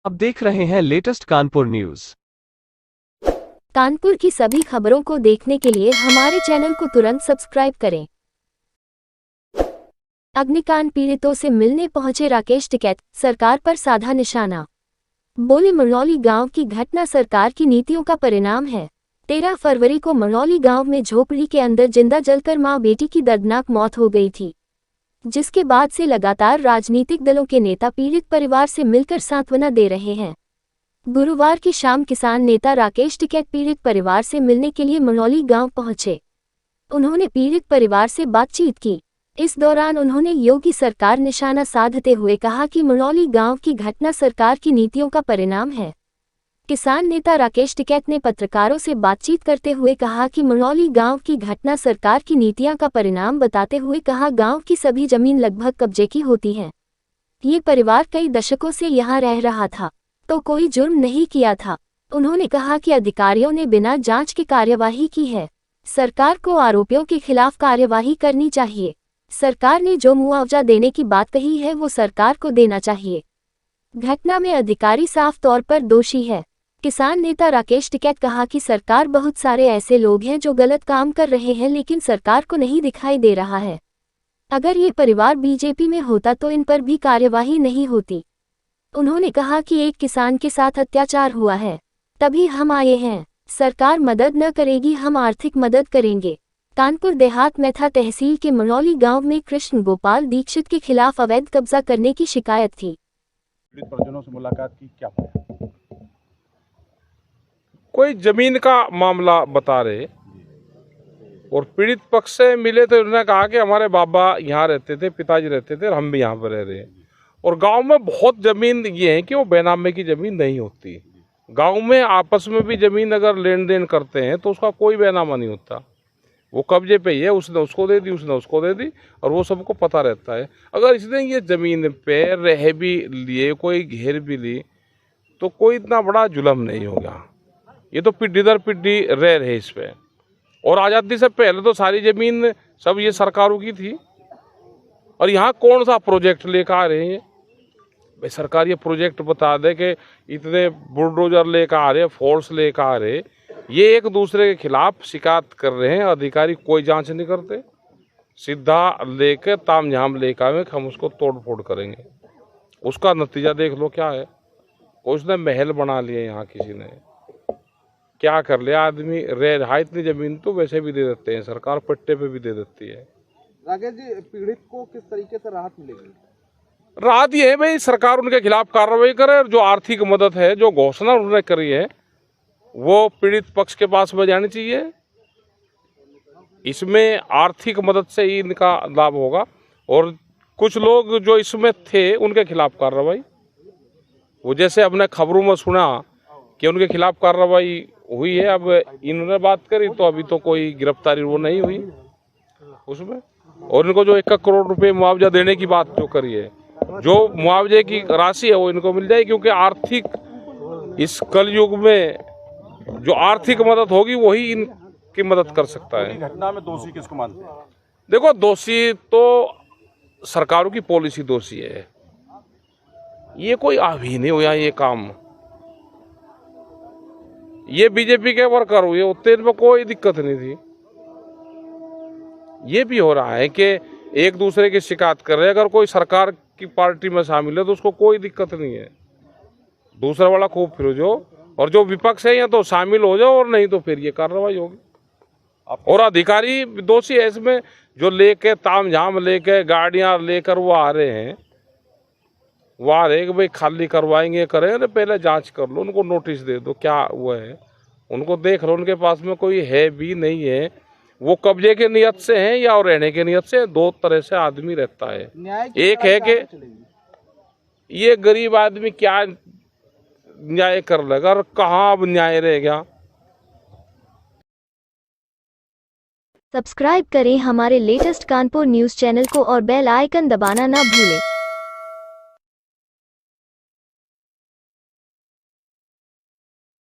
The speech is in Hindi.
आप देख रहे हैं लेटेस्ट कानपुर न्यूज। कानपुर की सभी खबरों को देखने के लिए हमारे चैनल को तुरंत सब्सक्राइब करें। अग्निकांड पीड़ितों से मिलने पहुंचे राकेश टिकैत, सरकार पर साधा निशाना। बोले मरौली गांव की घटना सरकार की नीतियों का परिणाम है। 13 फरवरी को मरौली गांव में झोपड़ी के अंदर जिंदा जलकर मां बेटी की दर्दनाक मौत हो गई थी, जिसके बाद से लगातार राजनीतिक दलों के नेता पीड़ित परिवार से मिलकर सांत्वना दे रहे हैं। गुरुवार की शाम किसान नेता राकेश टिकैत पीड़ित परिवार से मिलने के लिए मरौली गांव पहुंचे। उन्होंने पीड़ित परिवार से बातचीत की। इस दौरान उन्होंने योगी सरकार निशाना साधते हुए कहा कि मरौली गांव की घटना सरकार की नीतियों का परिणाम है। किसान नेता राकेश टिकैत ने पत्रकारों से बातचीत करते हुए कहा कि मरौली गांव की घटना सरकार की नीतियों का परिणाम बताते हुए कहा, गांव की सभी जमीन लगभग कब्जे की होती है। ये परिवार कई दशकों से यहाँ रह रहा था तो कोई जुर्म नहीं किया था। उन्होंने कहा कि अधिकारियों ने बिना जांच की कार्यवाही की है। सरकार को आरोपियों के खिलाफ कार्यवाही करनी चाहिए। सरकार ने जो मुआवजा देने की बात कही है वो सरकार को देना चाहिए। घटना में अधिकारी साफ तौर पर दोषी है। किसान नेता राकेश टिकैत कहा कि सरकार बहुत सारे ऐसे लोग हैं जो गलत काम कर रहे हैं, लेकिन सरकार को नहीं दिखाई दे रहा है। अगर ये परिवार बीजेपी में होता तो इन पर भी कार्यवाही नहीं होती। उन्होंने कहा कि एक किसान के साथ अत्याचार हुआ है, तभी हम आए हैं। सरकार मदद न करेगी, हम आर्थिक मदद करेंगे। कानपुर देहात मेथा तहसील के मरौली गांव में कृष्ण गोपाल दीक्षित के खिलाफ अवैध कब्जा करने की शिकायत थी। पीड़ित परिजनों से मुलाकात की, क्या पाया? कोई जमीन का मामला बता रहे और पीड़ित पक्ष से मिले तो उन्होंने कहा कि हमारे बाबा यहाँ रहते थे, पिताजी रहते थे और हम भी यहाँ पर रह रहे हैं। और गांव में बहुत ज़मीन ये है कि वो बेनामे की ज़मीन नहीं होती। गांव में आपस में भी ज़मीन अगर लेन देन करते हैं तो उसका कोई बेनामा नहीं होता। वो कब्जे पे ही है, उसने उसको दे दी, उसने उसको दे दी और वो सबको पता रहता है। अगर इसने ये ज़मीन पे रह भी लिए, कोई घेर भी ली, तो कोई इतना बड़ा जुल्म नहीं होगा। ये तो पीढ़ी दर पीढ़ी रह रहे इस पे। और आज़ादी से पहले तो सारी ज़मीन सब ये सरकारों की थी। और यहाँ कौन सा प्रोजेक्ट लेकर आ रहे हैं? भाई सरकार ये प्रोजेक्ट बता दे कि इतने बुलडोजर लेकर आ रहे, फोर्स लेकर आ रहे, ये एक दूसरे के खिलाफ शिकायत कर रहे हैं। अधिकारी कोई जांच नहीं करते, सीधा लेके तामझाम लेकर आए कि हम उसको तोड़ फोड़ करेंगे। उसका नतीजा देख लो क्या है। उसने महल बना लिए, यहाँ किसी ने क्या कर लिया। आदमी रह रहा, इतनी जमीन तो वैसे भी दे देते हैं, सरकार पट्टे पे भी दे देती है। राकेश जी, पीड़ित को किस तरीके से राहत मिलेगी? राहत ये है भाई, सरकार उनके खिलाफ कार्रवाई करे और जो आर्थिक मदद है, जो घोषणा उन्होंने करी है, वो पीड़ित पक्ष के पास में जानी चाहिए। इसमें आर्थिक मदद से ही इनका लाभ होगा। और कुछ लोग जो इसमें थे उनके खिलाफ कार्रवाई, वो जैसे हमने खबरों में सुना कि उनके खिलाफ कार्रवाई हुई है। अब इन्होंने बात करी तो अभी तो कोई गिरफ्तारी वो नहीं हुई उसमें। और इनको जो 1 करोड़ रुपए मुआवजा देने की बात जो करी है, जो मुआवजे की राशि है वो इनको मिल जाएगी। क्योंकि आर्थिक, इस कलयुग में जो आर्थिक मदद होगी वही इनकी मदद कर सकता है। घटना में दोषी किसको मानते हैं? देखो, दोषी तो सरकारों की पॉलिसी दोषी है। ये कोई अभी नहीं हुआ ये काम। ये बीजेपी के वर्कर हुए, उतने में कोई दिक्कत नहीं थी। ये भी हो रहा है कि एक दूसरे की शिकायत कर रहे हैं। अगर कोई सरकार की पार्टी में शामिल है तो उसको कोई दिक्कत नहीं है। दूसरा वाला खूब फिर जो, और जो विपक्ष है या तो शामिल हो जाओ और नहीं तो फिर ये कार्रवाई होगी। और अधिकारी दोषी है इसमें, जो लेके तामझाम लेके गाड़ियां लेकर वो आ रहे हैं, वो आ रहे कि भाई खाली करवाएंगे, करें, पहले जांच कर लो, उनको नोटिस दे दो क्या हुआ है, उनको देख लो उनके पास में कोई है भी नहीं है, वो कब्जे के नियत से हैं या और रहने के नियत से। 2 तरह से आदमी रहता है। एक है कि ये गरीब आदमी क्या न्याय कर लेगा, और कहाँ अब न्याय रह गया। सब्सक्राइब करें हमारे लेटेस्ट कानपुर न्यूज चैनल को और बेल आइकन दबाना ना भूलें।